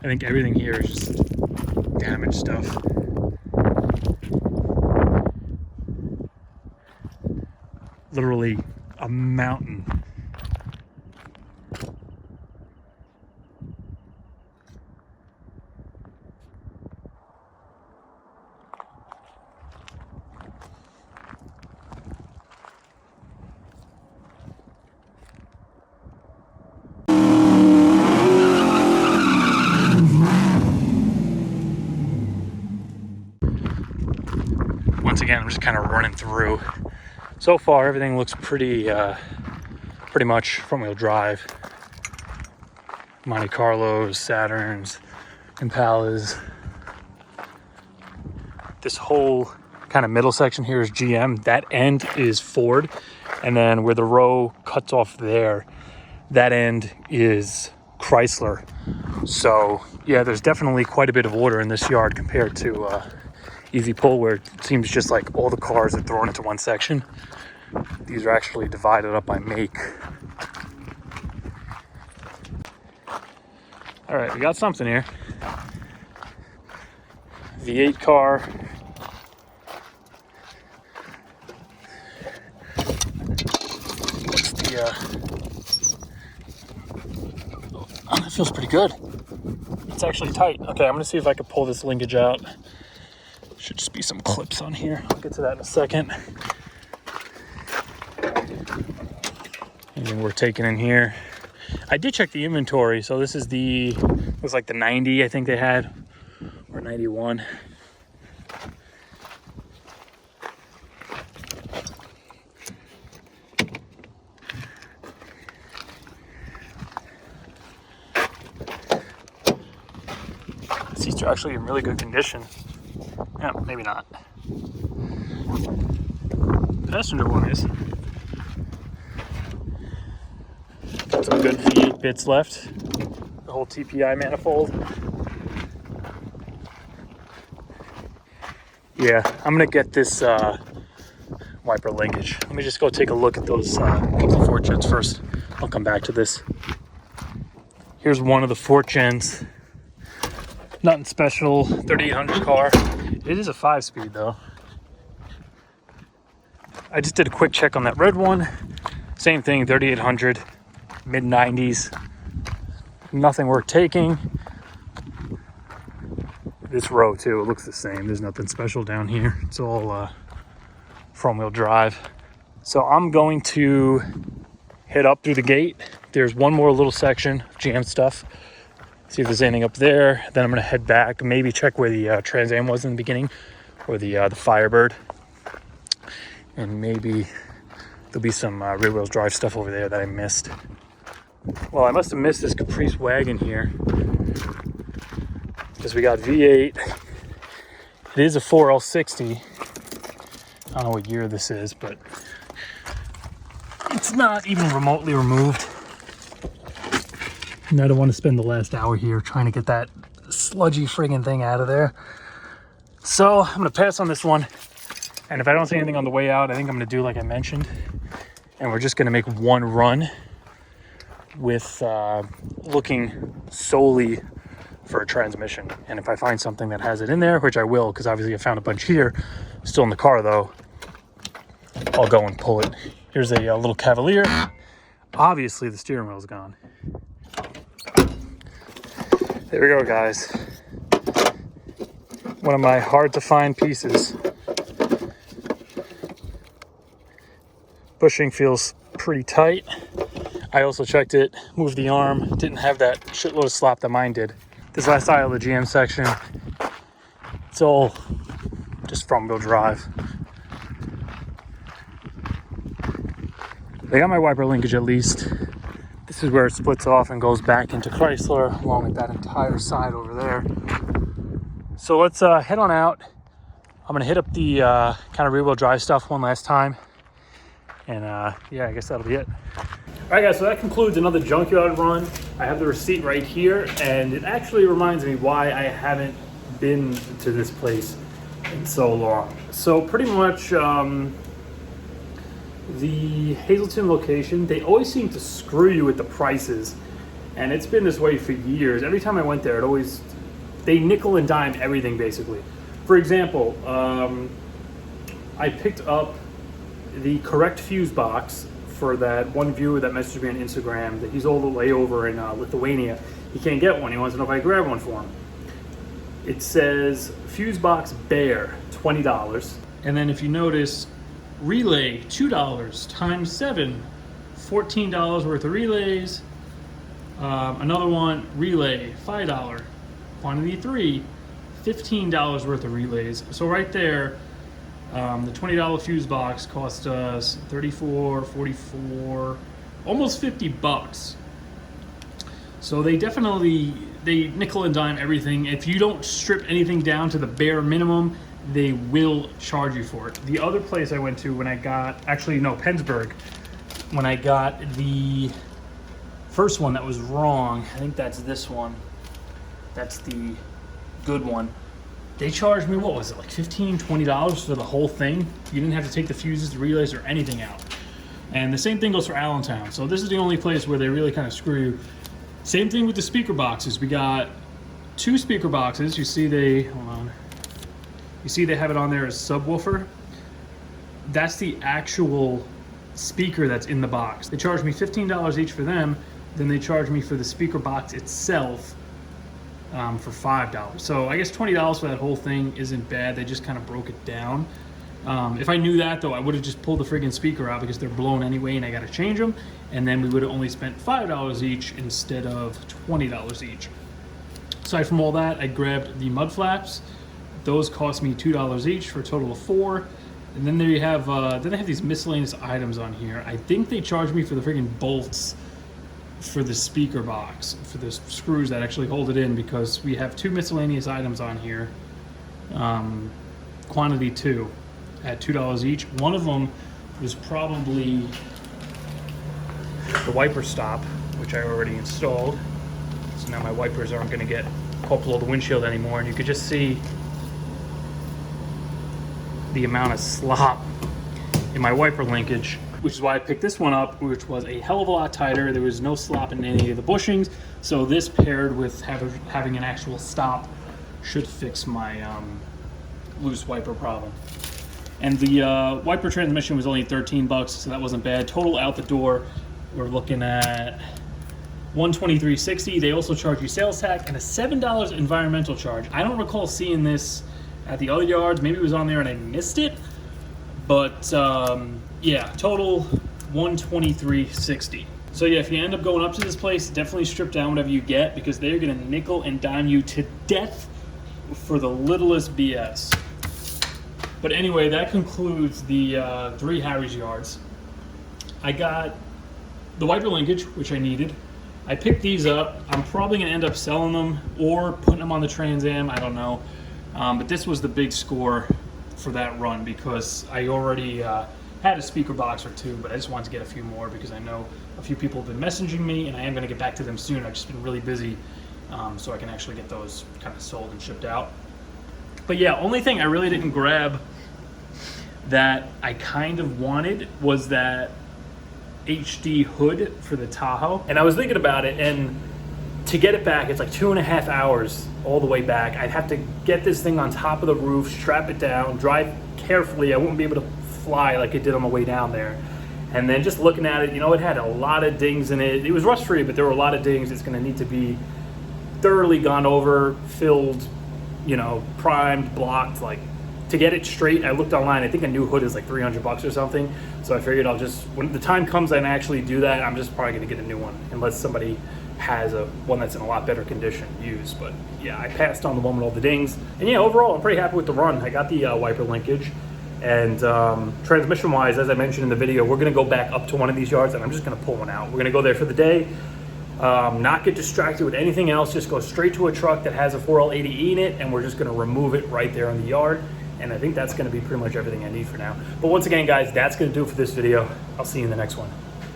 I think everything here is just damaged stuff. Literally a mountain. Once again, I'm just kind of running through. So far, everything looks pretty much front-wheel drive. Monte Carlos, Saturns, Impalas. This whole kind of middle section here is GM. That end is Ford. And then where the row cuts off there, that end is Chrysler. So yeah, there's definitely quite a bit of order in this yard compared to Easy Pull, where it seems just like all the cars are thrown into one section. These are actually divided up by make. All right, we got something here. V8 car. What's the, oh, that feels pretty good. It's actually tight. Okay, I'm gonna see if I can pull this linkage out. Should just be some clips on here. I'll get to that in a second. Anything we're taking in here. I did check the inventory, so this is the, looks like the 90 I think they had, or 91. The seats are actually in really good condition. Yeah, maybe not. Passenger one is. Got some good V8 bits left. The whole TPI manifold. Yeah, I'm gonna get this wiper linkage. Let me just go take a look at those Ford Gens first. I'll come back to this. Here's one of the Ford Gens. Nothing special, 3800 car. It is a 5-speed though. I just did a quick check on that red one. Same thing, 3800, mid 90s. Nothing worth taking. This row too, it looks the same. There's nothing special down here. It's all front-wheel drive. So I'm going to head up through the gate. There's one more little section of GM stuff. See if there's anything up there. Then I'm gonna head back, maybe check where the Trans Am was in the beginning, or the Firebird. And maybe there'll be some rear wheel drive stuff over there that I missed. Well, I must have missed this Caprice wagon here, because we got V8. It is a 4L60. I don't know what year this is, but it's not even remotely removed. And I don't want to spend the last hour here trying to get that sludgy friggin' thing out of there. So I'm gonna pass on this one. And if I don't see anything on the way out, I think I'm gonna do like I mentioned. And we're just gonna make one run with looking solely for a transmission. And if I find something that has it in there, which I will, because obviously I found a bunch here, still in the car though, I'll go and pull it. Here's a little Cavalier. Obviously the steering wheel's gone. There we go, guys. One of my hard to find pieces. Bushing feels pretty tight. I also checked it, moved the arm, didn't have that shitload of slop that mine did. This last aisle of the GM section, it's all just front-wheel drive. They got my wiper linkage at least. This is where it splits off and goes back into Chrysler, along with that entire side over there. So let's head on out. I'm gonna hit up the kind of rear-wheel drive stuff one last time. And yeah, I guess that'll be it. All right, guys, so that concludes another Junkyard run. I have the receipt right here, and it actually reminds me why I haven't been to this place in so long. So pretty much the Hazleton location, they always seem to screw you with the prices. And it's been this way for years. Every time I went there, they nickel and dime everything basically. For example, I picked up the correct fuse box for that one viewer that messaged me on Instagram that he's all the way over in Lithuania. He can't get one. He wants to know if I can grab one for him. It says fuse box bare, $20. And then if you notice, relay, $2 times 7, $14 worth of relays. Another one, relay, $5. Quantity 3, $15 worth of relays. So right there, the $20 fuse box cost us $34, $44, almost 50 bucks. So they nickel and dime everything. If you don't strip anything down to the bare minimum, they will charge you for it. The other place I went to when I got, Pennsburg, when I got the first one that was wrong, I think that's this one. That's the good one. They charged me, what was it, like $15, $20 for the whole thing? You didn't have to take the fuses, the relays, or anything out. And the same thing goes for Allentown. So this is the only place where they really kind of screw you. Same thing with the speaker boxes. We got 2 speaker boxes. You see they have it on there as subwoofer. That's the actual speaker that's in the box. They charged me $15 each for them. Then they charged me for the speaker box itself for $5. So I guess $20 for that whole thing isn't bad. They just kind of broke it down. If I knew that though, I would have just pulled the friggin' speaker out because they're blown anyway and I gotta change them. And then we would have only spent $5 each instead of $20 each. Aside from all that, I grabbed the mud flaps. Those cost me $2 each for a total of 4. And then there you have, then they have these miscellaneous items on here. I think they charged me for the friggin' bolts for the speaker box, for the screws that actually hold it in, because we have 2 miscellaneous items on here. Quantity 2 at $2 each. One of them was probably the wiper stop, which I already installed. So now my wipers aren't gonna get caught below the windshield anymore, and you could just see the amount of slop in my wiper linkage, which is why I picked this one up, which was a hell of a lot tighter. There was no slop in any of the bushings, so this paired with having an actual stop should fix my loose wiper problem. And the wiper transmission was only 13 bucks, so that wasn't bad. Total out the door, we're looking at $123.60. They also charge you sales tax and a $7 environmental charge. I don't recall seeing this at the other yards. Maybe it was on there and I missed it. But yeah, total $123.60. So yeah, if you end up going up to this place, definitely strip down whatever you get, because they're gonna nickel and dime you to death for the littlest BS. But anyway, that concludes the 3 Harry's yards. I got the wiper linkage, which I needed. I picked these up. I'm probably gonna end up selling them or putting them on the Trans Am, I don't know. But this was the big score for that run, because I already had a speaker box or 2, but I just wanted to get a few more because I know a few people have been messaging me, and I am gonna get back to them soon. I've just been really busy, so I can actually get those kind of sold and shipped out. But yeah, only thing I really didn't grab that I kind of wanted was that HD hood for the Tahoe. And I was thinking about it, and to get it back, it's like 2.5 hours all the way back. I'd have to get this thing on top of the roof, strap it down, drive carefully. I wouldn't be able to fly like it did on the way down there. And then just looking at it, you know, it had a lot of dings in it. It was rust free, but there were a lot of dings. It's gonna need to be thoroughly gone over, filled, you know, primed, blocked. Like, to get it straight, I looked online, I think a new hood is like 300 bucks or something. So I figured I'll just, when the time comes and I actually do that, I'm just probably gonna get a new one, unless somebody has one that's in a lot better condition to use. But yeah, I passed on the one with all the dings. And yeah, overall, I'm pretty happy with the run. I got the wiper linkage. And transmission-wise, as I mentioned in the video, we're gonna go back up to one of these yards and I'm just gonna pull one out. We're gonna go there for the day, not get distracted with anything else, just go straight to a truck that has a 4L80E in it, and we're just gonna remove it right there in the yard. And I think that's gonna be pretty much everything I need for now. But once again, guys, that's gonna do it for this video. I'll see you in the next one.